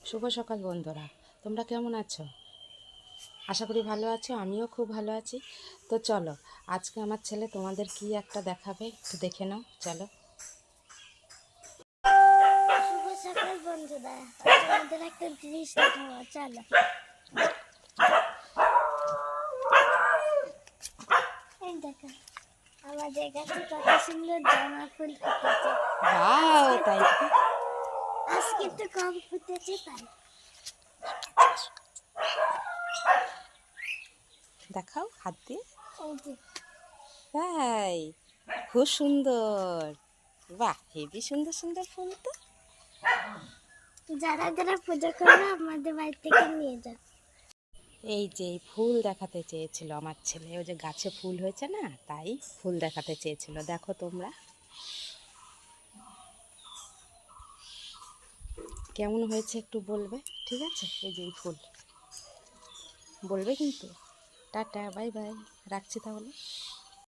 শুভ সকাল বন্ধুরা, তোমরা কেমন আছো? আশা করি ভালো আছো। আমিও খুব ভালো আছি। তো চলো, আজকে আমার ছেলে তোমাদের কি একটা দেখাবে, একটু দেখে নাও। চলো। শুভ সকাল বন্ধুরা, তোমাদের একটা জিনিস দেখাবো, চলো। এই দেখো, আমাদের গাছে কত সুন্দর জবা ফুল ফুটেছে। ওয়াও, তাই তো। আজকে একটু কম ফুটেছে তাই। দেখাও হাত দিয়ে। এই যে তাই, খুব সুন্দর। বাহ, হেবি সুন্দর সুন্দর ফুল তো। যারা যারা পুজো করবে আমাদের বাড়ি থেকে নিয়ে যাও। এই যে এই ফুল দেখাতে চেয়েছিল আমার ছেলে, ওই যে গাছে ফুল হয়েছে না, তাই ফুল দেখাতে চেয়েছিল। দেখো তোমরা কেমন হয়েছে একটু বলবে, ঠিক আছে? এই যে এই ফুল বলবে কিন্তু। টাটা, বাই বাই, রাখছি তাহলে।